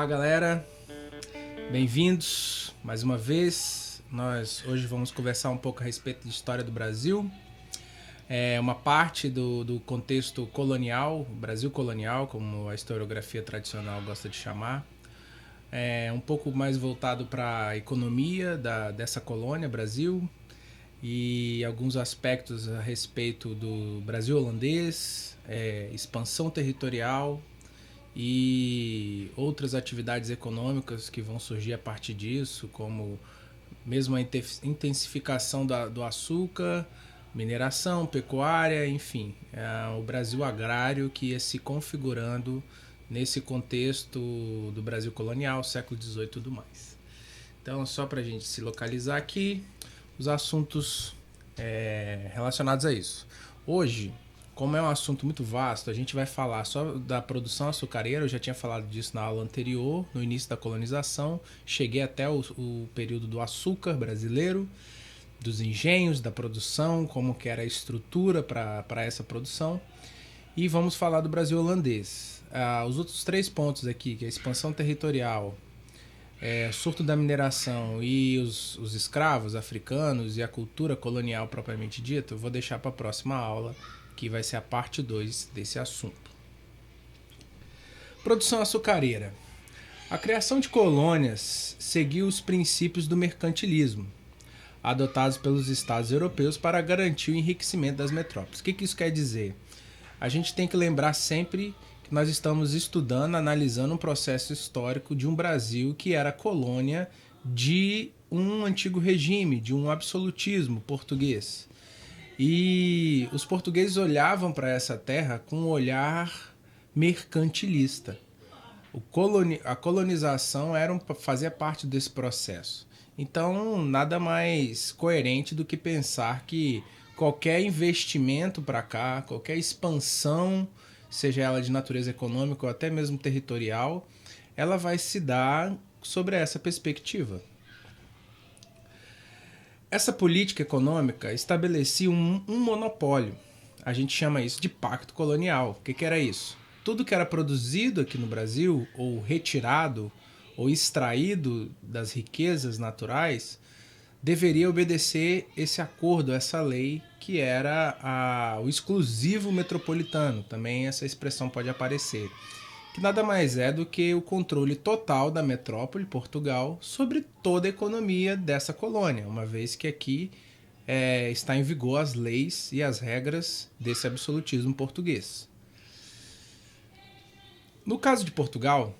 Olá, galera, bem-vindos mais uma vez. Nós hoje vamos conversar um pouco a respeito de história do Brasil. É uma parte do contexto colonial, Brasil colonial, como a historiografia tradicional gosta de chamar. É um pouco mais voltado para a economia dessa colônia, Brasil, e alguns aspectos a respeito do Brasil holandês, expansão territorial e outras atividades econômicas que vão surgir a partir disso, como mesmo a intensificação do açúcar, mineração, pecuária, enfim, o Brasil agrário que ia se configurando nesse contexto do Brasil colonial, século XVIII e tudo mais. Então, só para a gente se localizar aqui, os assuntos relacionados a isso. Hoje, como é um assunto muito vasto, a gente vai falar só da produção açucareira. Eu já tinha falado disso na aula anterior, no início da colonização. Cheguei até o período do açúcar brasileiro, dos engenhos, da produção, como que era a estrutura para essa produção. E vamos falar do Brasil holandês. Os outros 3 pontos aqui, que é a expansão territorial, surto da mineração e os escravos africanos e a cultura colonial propriamente dita, eu vou deixar para a próxima aula, que vai ser a parte 2 desse assunto. Produção açucareira. A criação de colônias seguiu os princípios do mercantilismo, adotados pelos estados europeus para garantir o enriquecimento das metrópoles. O que isso quer dizer? A gente tem que lembrar sempre que nós estamos estudando, analisando um processo histórico de um Brasil que era colônia de um antigo regime, de um absolutismo português. E os portugueses olhavam para essa terra com um olhar mercantilista. A colonização fazia parte desse processo. Então, nada mais coerente do que pensar que qualquer investimento para cá, qualquer expansão, seja ela de natureza econômica ou até mesmo territorial, ela vai se dar sobre essa perspectiva. Essa política econômica estabelecia um monopólio. A gente chama isso de pacto colonial. O que era isso? Tudo que era produzido aqui no Brasil, ou retirado, ou extraído das riquezas naturais, deveria obedecer esse acordo, essa lei, que era o exclusivo metropolitano. Também essa expressão pode aparecer. Que nada mais é do que o controle total da metrópole, Portugal, sobre toda a economia dessa colônia, uma vez que aqui está em vigor as leis e as regras desse absolutismo português. No caso de Portugal,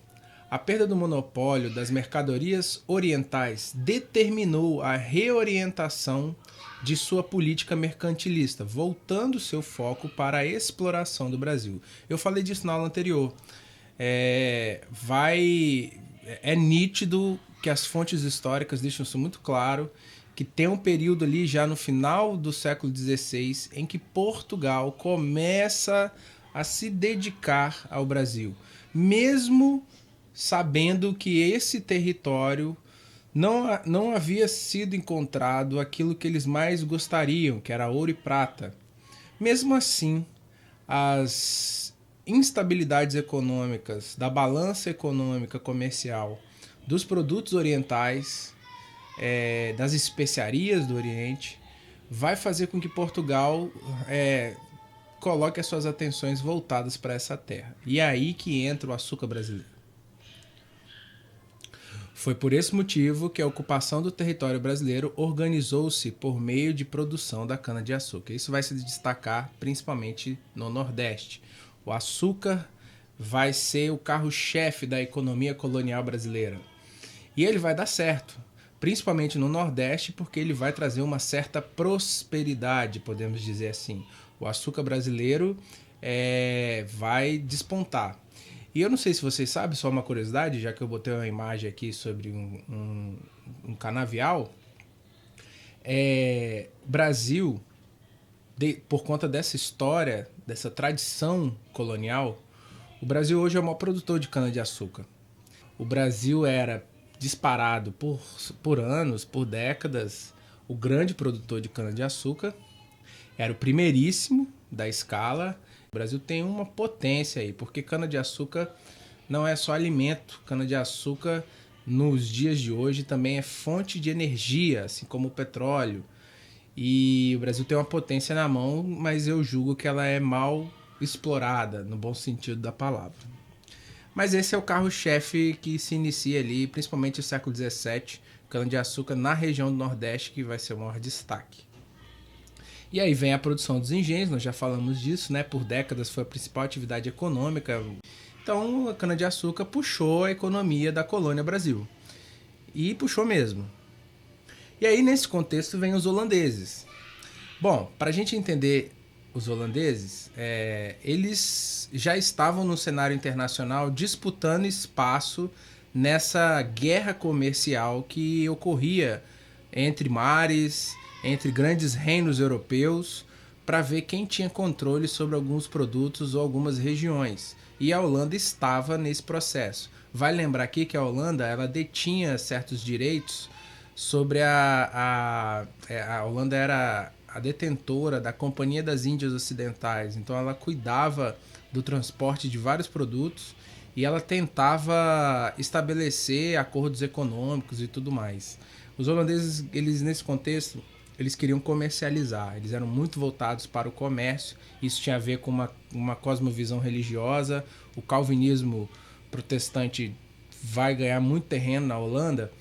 a perda do monopólio das mercadorias orientais determinou a reorientação de sua política mercantilista, voltando seu foco para a exploração do Brasil. Eu falei disso na aula anterior. É nítido que as fontes históricas deixam isso muito claro, que tem um período ali já no final do século XVI em que Portugal começa a se dedicar ao Brasil, mesmo sabendo que esse território não havia sido encontrado aquilo que eles mais gostariam, que era ouro e prata. Mesmo assim, as instabilidades econômicas, da balança econômica comercial, dos produtos orientais, das especiarias do Oriente, vai fazer com que Portugal coloque as suas atenções voltadas para essa terra. E é aí que entra o açúcar brasileiro. Foi por esse motivo que a ocupação do território brasileiro organizou-se por meio de produção da cana-de-açúcar. Isso vai se destacar principalmente no Nordeste. O açúcar vai ser o carro-chefe da economia colonial brasileira. E ele vai dar certo, principalmente no Nordeste, porque ele vai trazer uma certa prosperidade, podemos dizer assim. O açúcar brasileiro vai despontar. E eu não sei se vocês sabem, só uma curiosidade, já que eu botei uma imagem aqui sobre um canavial. Brasil, por conta dessa história, dessa tradição colonial, o Brasil hoje é o maior produtor de cana-de-açúcar. O Brasil era disparado por anos, por décadas, o grande produtor de cana-de-açúcar. Era o primeiríssimo da escala. O Brasil tem uma potência aí, porque cana-de-açúcar não é só alimento. Cana-de-açúcar, nos dias de hoje, também é fonte de energia, assim como o petróleo. E o Brasil tem uma potência na mão, mas eu julgo que ela é mal explorada, no bom sentido da palavra. Mas esse é o carro-chefe que se inicia ali, principalmente no século XVII, cana-de-açúcar na região do Nordeste, que vai ser o maior destaque. E aí vem a produção dos engenhos, nós já falamos disso, né? Por décadas foi a principal atividade econômica. Então a cana-de-açúcar puxou a economia da colônia Brasil. E puxou mesmo. E aí nesse contexto vem os holandeses. Bom, para a gente entender os holandeses, eles já estavam no cenário internacional disputando espaço nessa guerra comercial que ocorria entre mares, entre grandes reinos europeus, para ver quem tinha controle sobre alguns produtos ou algumas regiões. E a Holanda estava nesse processo. Vale lembrar aqui que a Holanda ela detinha certos direitos sobre a Holanda era a detentora da Companhia das Índias Ocidentais, então ela cuidava do transporte de vários produtos e ela tentava estabelecer acordos econômicos e tudo mais. Os holandeses, eles nesse contexto, eles queriam comercializar, eles eram muito voltados para o comércio, isso tinha a ver com uma cosmovisão religiosa, o calvinismo protestante vai ganhar muito terreno na Holanda,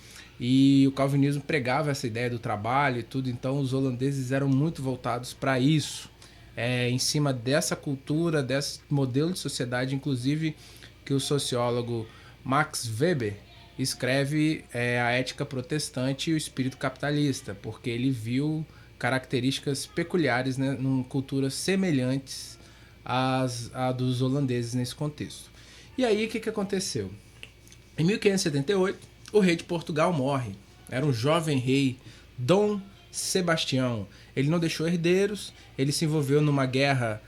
e o calvinismo pregava essa ideia do trabalho e tudo, então os holandeses eram muito voltados para isso, em cima dessa cultura, desse modelo de sociedade, inclusive que o sociólogo Max Weber escreve a ética protestante e o espírito capitalista, porque ele viu características peculiares, né, em culturas semelhantes à dos holandeses nesse contexto. E aí o que aconteceu? Em 1578, o rei de Portugal morre. Era um jovem rei, Dom Sebastião. Ele não deixou herdeiros, ele se envolveu numa guerra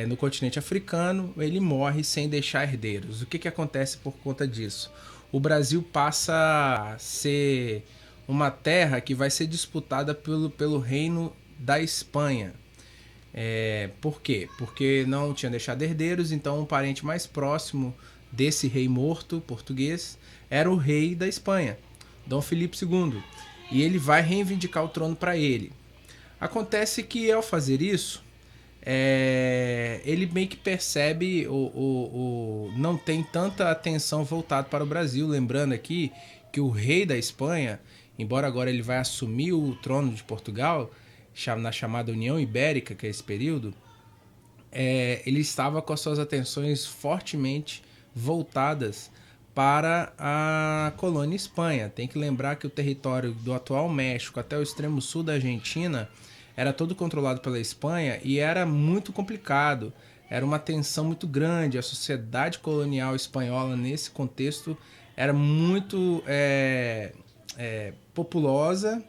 no continente africano, ele morre sem deixar herdeiros. O que acontece por conta disso? O Brasil passa a ser uma terra que vai ser disputada pelo reino da Espanha. Por quê? Porque não tinha deixado herdeiros, então um parente mais próximo desse rei morto português era o rei da Espanha, Dom Filipe II, e ele vai reivindicar o trono para ele. Acontece que ao fazer isso, ele meio que percebe não tem tanta atenção voltada para o Brasil, lembrando aqui que o rei da Espanha, embora agora ele vai assumir o trono de Portugal, na chamada União Ibérica, que é esse período, ele estava com as suas atenções fortemente voltadas para a colônia Espanha. Tem que lembrar que o território do atual México até o extremo sul da Argentina era todo controlado pela Espanha e era muito complicado. Era uma tensão muito grande. A sociedade colonial espanhola, nesse contexto, era muito populosa,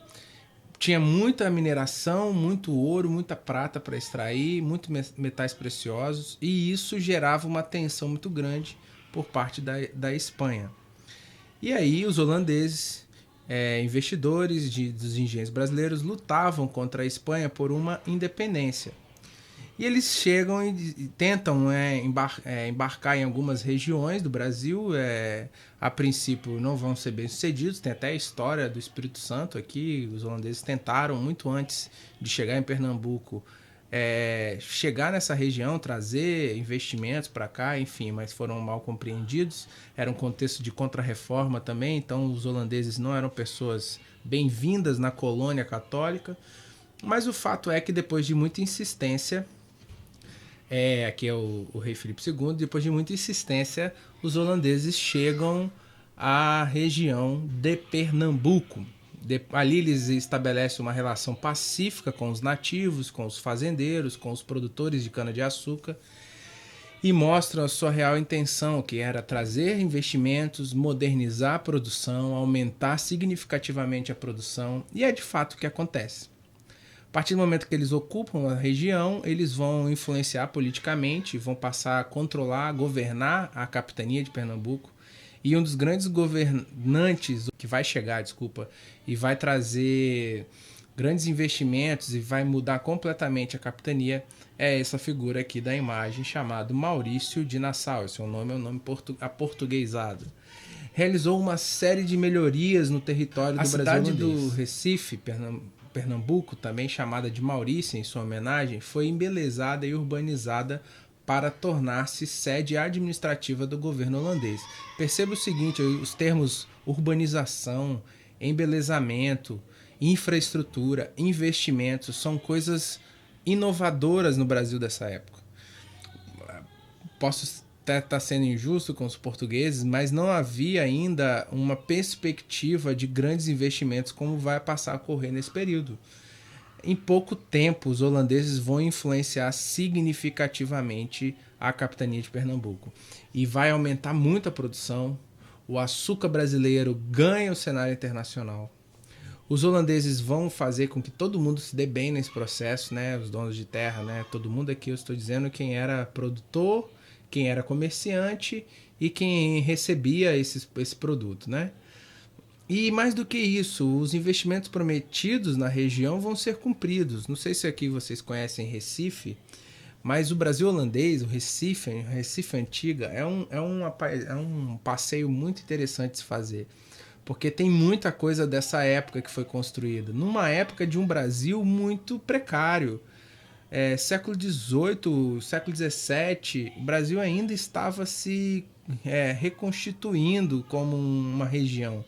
tinha muita mineração, muito ouro, muita prata para extrair, muitos metais preciosos, e isso gerava uma tensão muito grande por parte da Espanha. E aí os holandeses, investidores dos engenhos brasileiros, lutavam contra a Espanha por uma independência. E eles chegam e tentam embarcar em algumas regiões do Brasil. A princípio não vão ser bem sucedidos. Tem até a história do Espírito Santo aqui. Os holandeses tentaram, muito antes de chegar em Pernambuco, chegar nessa região, trazer investimentos para cá, enfim, mas foram mal compreendidos. Era um contexto de contra-reforma também, então os holandeses não eram pessoas bem-vindas na colônia católica. Mas o fato é que depois de muita insistência, aqui é o rei Filipe II, depois de muita insistência, os holandeses chegam à região de Pernambuco. Ali eles estabelecem uma relação pacífica com os nativos, com os fazendeiros, com os produtores de cana-de-açúcar e mostram a sua real intenção, que era trazer investimentos, modernizar a produção, aumentar significativamente a produção, e é de fato o que acontece. A partir do momento que eles ocupam a região, eles vão influenciar politicamente, vão passar a controlar, governar a capitania de Pernambuco. E um dos grandes governantes que vai chegar, e vai trazer grandes investimentos e vai mudar completamente a capitania, é essa figura aqui da imagem, chamado Maurício de Nassau. Esse é um nome aportuguesado. Realizou uma série de melhorias no território do Brasil. A cidade do Recife, Pernambuco, também chamada de Maurícia em sua homenagem, foi embelezada e urbanizada para tornar-se sede administrativa do governo holandês. Perceba o seguinte, os termos urbanização, embelezamento, infraestrutura, investimentos, são coisas inovadoras no Brasil dessa época. Posso até estar sendo injusto com os portugueses, mas não havia ainda uma perspectiva de grandes investimentos como vai passar a ocorrer nesse período. Em pouco tempo, os holandeses vão influenciar significativamente a capitania de Pernambuco. E vai aumentar muito a produção. O açúcar brasileiro ganha o cenário internacional. Os holandeses vão fazer com que todo mundo se dê bem nesse processo, né? Os donos de terra, né? Todo mundo aqui, eu estou dizendo quem era produtor, quem era comerciante e quem recebia esse produto, né? E mais do que isso, os investimentos prometidos na região vão ser cumpridos. Não sei se aqui vocês conhecem Recife, mas o Brasil holandês, o Recife Antiga, é um passeio muito interessante de se fazer. Porque tem muita coisa dessa época que foi construída. Numa época de um Brasil muito precário. Século XVIII, século XVII, o Brasil ainda estava se reconstituindo como uma região.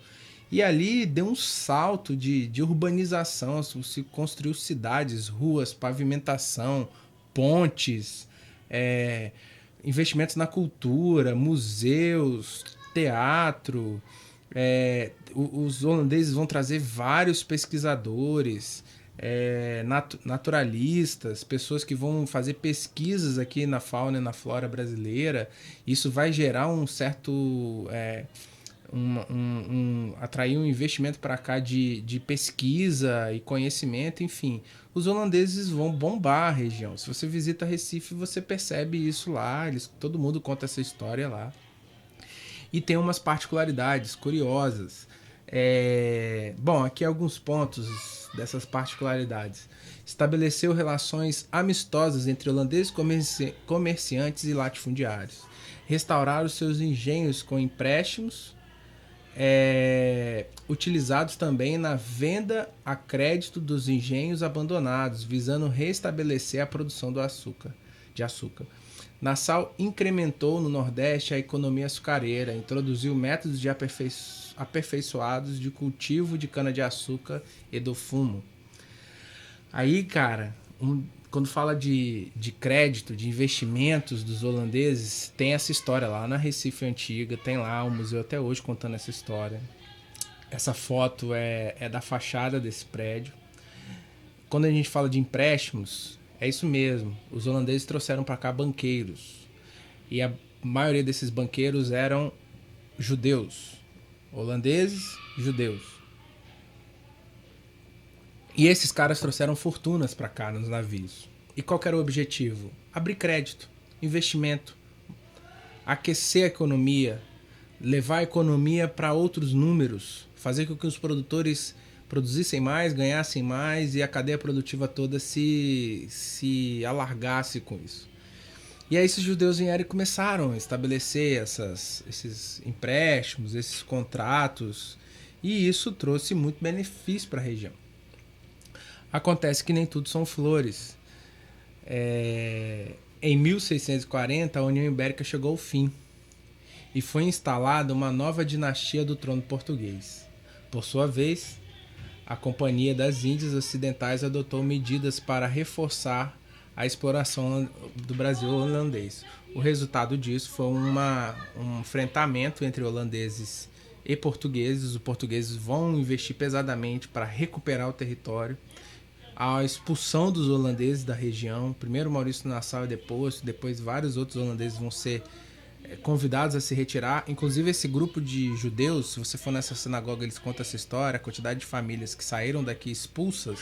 E ali deu um salto de urbanização, se construiu cidades, ruas, pavimentação, pontes, investimentos na cultura, museus, teatro. Os holandeses vão trazer vários pesquisadores, naturalistas, pessoas que vão fazer pesquisas aqui na fauna e na flora brasileira. Isso vai gerar um certo... atrair um investimento para cá de pesquisa e conhecimento, enfim. Os holandeses vão bombar a região. Se você visita Recife, você percebe isso lá, todo mundo conta essa história lá. E tem umas particularidades curiosas. Bom, aqui alguns pontos dessas particularidades. Estabeleceu relações amistosas entre holandeses, comerciantes e latifundiários. Restauraram seus engenhos com empréstimos, utilizados também na venda a crédito dos engenhos abandonados, visando restabelecer a produção de açúcar. Nassau incrementou no Nordeste a economia açucareira, introduziu métodos aperfeiçoados de cultivo de cana-de-açúcar e do fumo. Aí, cara, quando fala de crédito, de investimentos dos holandeses, tem essa história lá na Recife Antiga, tem lá o museu até hoje contando essa história. Essa foto é da fachada desse prédio. Quando a gente fala de empréstimos, é isso mesmo. Os holandeses trouxeram para cá banqueiros. E a maioria desses banqueiros eram judeus. Holandeses, judeus. E esses caras trouxeram fortunas para cá nos navios. E qual que era o objetivo? Abrir crédito, investimento, aquecer a economia, levar a economia para outros números, fazer com que os produtores produzissem mais, ganhassem mais e a cadeia produtiva toda se alargasse com isso. E aí esses judeus vieram e começaram a estabelecer esses empréstimos, esses contratos, e isso trouxe muito benefício para a região. Acontece que nem tudo são flores. Em 1640, a União Ibérica chegou ao fim e foi instalada uma nova dinastia do trono português. Por sua vez, a Companhia das Índias Ocidentais adotou medidas para reforçar a exploração do Brasil holandês. O resultado disso foi um enfrentamento entre holandeses e portugueses. Os portugueses vão investir pesadamente para recuperar o território. A expulsão dos holandeses da região, primeiro Maurício Nassau e depois vários outros holandeses vão ser convidados a se retirar. Inclusive esse grupo de judeus, se você for nessa sinagoga, eles contam essa história, a quantidade de famílias que saíram daqui expulsas,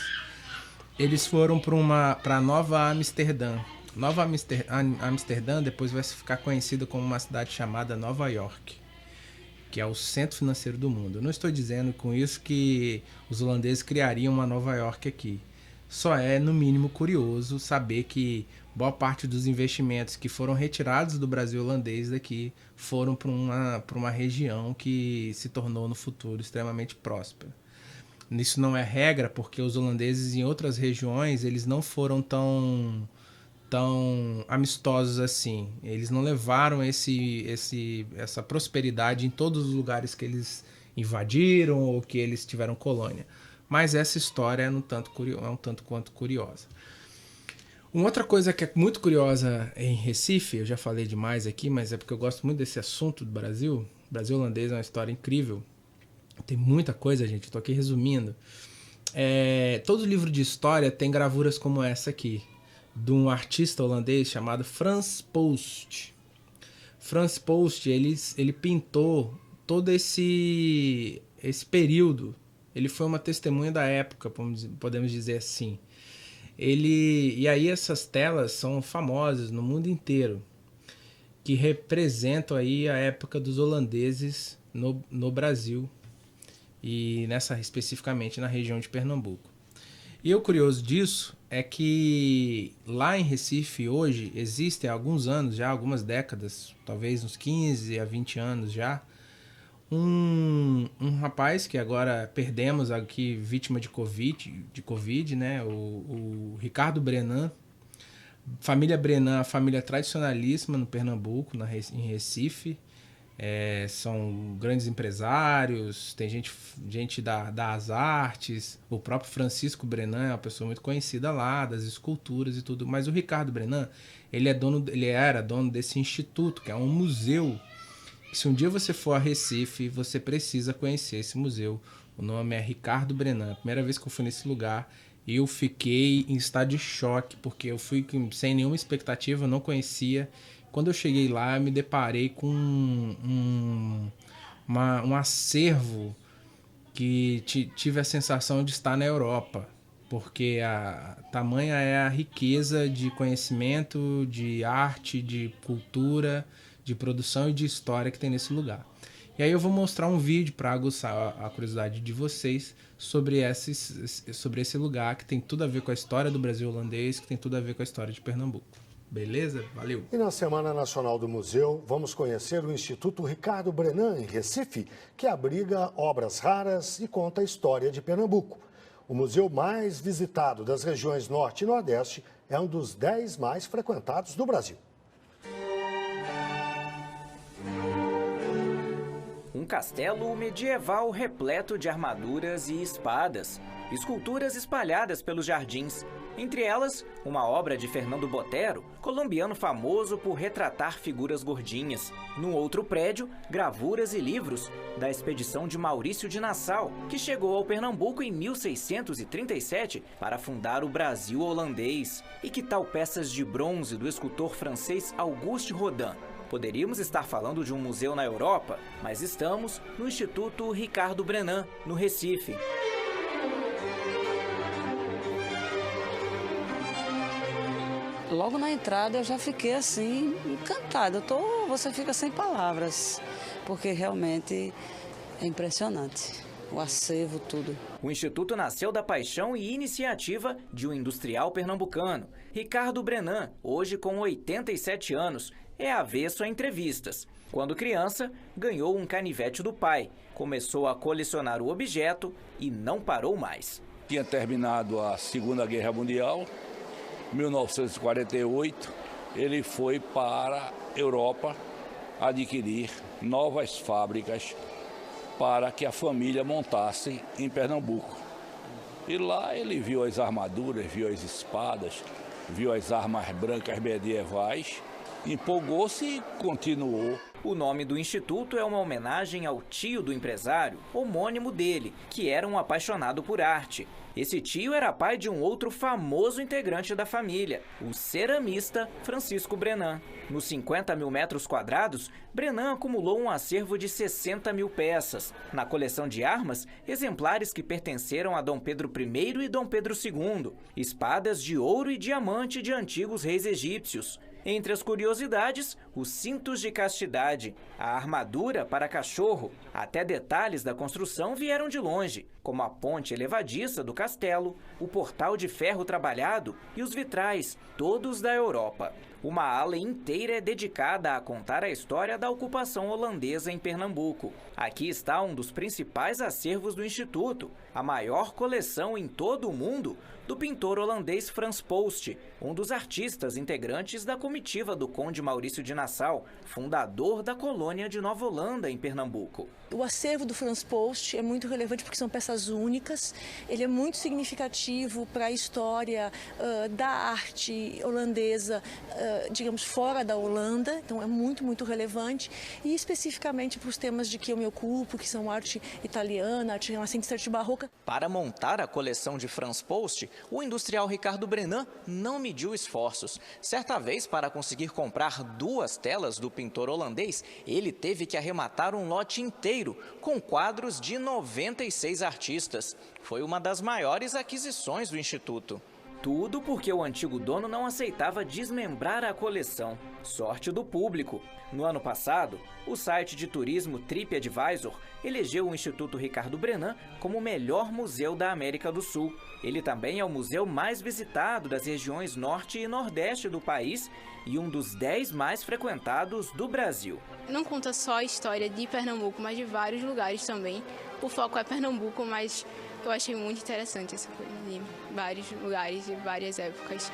eles foram para Nova Amsterdã. Nova Amsterdã depois vai ficar conhecida como uma cidade chamada Nova York, que é o centro financeiro do mundo. Eu não estou dizendo com isso que os holandeses criariam uma Nova York aqui. Só é, no mínimo, curioso saber que boa parte dos investimentos que foram retirados do Brasil holandês daqui foram para uma região que se tornou no futuro extremamente próspera. Isso não é regra, porque os holandeses em outras regiões eles não foram tão amistosos assim. Eles não levaram essa prosperidade em todos os lugares que eles invadiram ou que eles tiveram colônia. Mas essa história é um tanto quanto curiosa. Uma outra coisa que é muito curiosa em Recife, eu já falei demais aqui, mas é porque eu gosto muito desse assunto do Brasil. O Brasil holandês é uma história incrível. Tem muita coisa, gente. Estou aqui resumindo. Todo livro de história tem gravuras como essa aqui, de um artista holandês chamado Frans Post. Frans Post, ele pintou todo esse período. Ele foi uma testemunha da época, podemos dizer assim. E aí essas telas são famosas no mundo inteiro, que representam aí a época dos holandeses no Brasil, e especificamente na região de Pernambuco. E o curioso disso é que lá em Recife hoje existem há alguns anos já, algumas décadas, talvez uns 15 a 20 anos já, um rapaz que agora perdemos aqui, vítima de Covid, né? O Ricardo Brenan. Família Brenan, a família tradicionalíssima no Pernambuco, em Recife. São grandes empresários, tem gente das artes. O próprio Francisco Brenan é uma pessoa muito conhecida lá, das esculturas e tudo. Mas o Ricardo Brenan, ele era dono desse instituto, que é um museu. Se um dia você for a Recife, você precisa conhecer esse museu. O nome é Ricardo Brenan. A primeira vez que eu fui nesse lugar, eu fiquei em estado de choque, porque eu fui sem nenhuma expectativa, eu não conhecia. Quando eu cheguei lá, eu me deparei com um acervo que tive a sensação de estar na Europa, porque tamanha é a riqueza de conhecimento, de arte, de cultura, de produção e de história que tem nesse lugar. E aí eu vou mostrar um vídeo para aguçar a curiosidade de vocês sobre esse lugar que tem tudo a ver com a história do Brasil holandês, que tem tudo a ver com a história de Pernambuco. Beleza? Valeu! E na Semana Nacional do Museu, vamos conhecer o Instituto Ricardo Brenan, em Recife, que abriga obras raras e conta a história de Pernambuco. O museu mais visitado das regiões Norte e Nordeste é um dos 10 mais frequentados do Brasil. Um castelo medieval repleto de armaduras e espadas, esculturas espalhadas pelos jardins. Entre elas, uma obra de Fernando Botero, colombiano famoso por retratar figuras gordinhas. No outro prédio, gravuras e livros da expedição de Maurício de Nassau, que chegou ao Pernambuco em 1637 para fundar o Brasil holandês. E que tal peças de bronze do escultor francês Auguste Rodin? Poderíamos estar falando de um museu na Europa, mas estamos no Instituto Ricardo Brenan, no Recife. Logo na entrada eu já fiquei assim, encantada. Você fica sem palavras, porque realmente é impressionante. O acervo, tudo. O Instituto nasceu da paixão e iniciativa de um industrial pernambucano. Ricardo Brenan, hoje com 87 anos, é avesso a entrevistas. Quando criança, ganhou um canivete do pai, começou a colecionar o objeto e não parou mais. Tinha terminado a Segunda Guerra Mundial, em 1948, ele foi para a Europa adquirir novas fábricas para que a família montasse em Pernambuco. E lá ele viu as armaduras, viu as espadas, viu as armas brancas medievais, empolgou-se e continuou. O nome do instituto é uma homenagem ao tio do empresário, homônimo dele, que era um apaixonado por arte. Esse tio era pai de um outro famoso integrante da família, o ceramista Francisco Brenan. Nos 50 mil metros quadrados, Brenan acumulou um acervo de 60 mil peças. Na coleção de armas, exemplares que pertenceram a Dom Pedro I e Dom Pedro II, espadas de ouro e diamante de antigos reis egípcios. Entre as curiosidades, os cintos de castidade, a armadura para cachorro, até detalhes da construção vieram de longe, como a ponte elevadiça do castelo, o portal de ferro trabalhado e os vitrais, todos da Europa. Uma ala inteira é dedicada a contar a história da ocupação holandesa em Pernambuco. Aqui está um dos principais acervos do Instituto, a maior coleção em todo o mundo do pintor holandês Frans Post, um dos artistas integrantes da comitiva do Conde Maurício de Nassau, fundador da colônia de Nova Holanda, em Pernambuco. O acervo do Frans Post é muito relevante porque são peças únicas, ele é muito significativo para a história da arte holandesa, digamos, fora da Holanda, então é muito relevante, e especificamente para os temas de que eu me ocupo, que são arte italiana, arte renascentista, arte barroca. Para montar a coleção de Frans Post, o industrial Ricardo Brenan não mediu esforços. Certa vez, para conseguir comprar 2 telas do pintor holandês, ele teve que arrematar um lote inteiro, com quadros de 96 artistas. Foi uma das maiores aquisições do Instituto. Tudo porque o antigo dono não aceitava desmembrar a coleção. Sorte do público. No ano passado, o site de turismo TripAdvisor elegeu o Instituto Ricardo Brenan como o melhor museu da América do Sul. Ele também é o museu mais visitado das regiões norte e nordeste do país e um dos 10 mais frequentados do Brasil. Não conta só a história de Pernambuco, mas de vários lugares também. O foco é Pernambuco, mas eu achei muito interessante essa coisa de vários lugares, de várias épocas.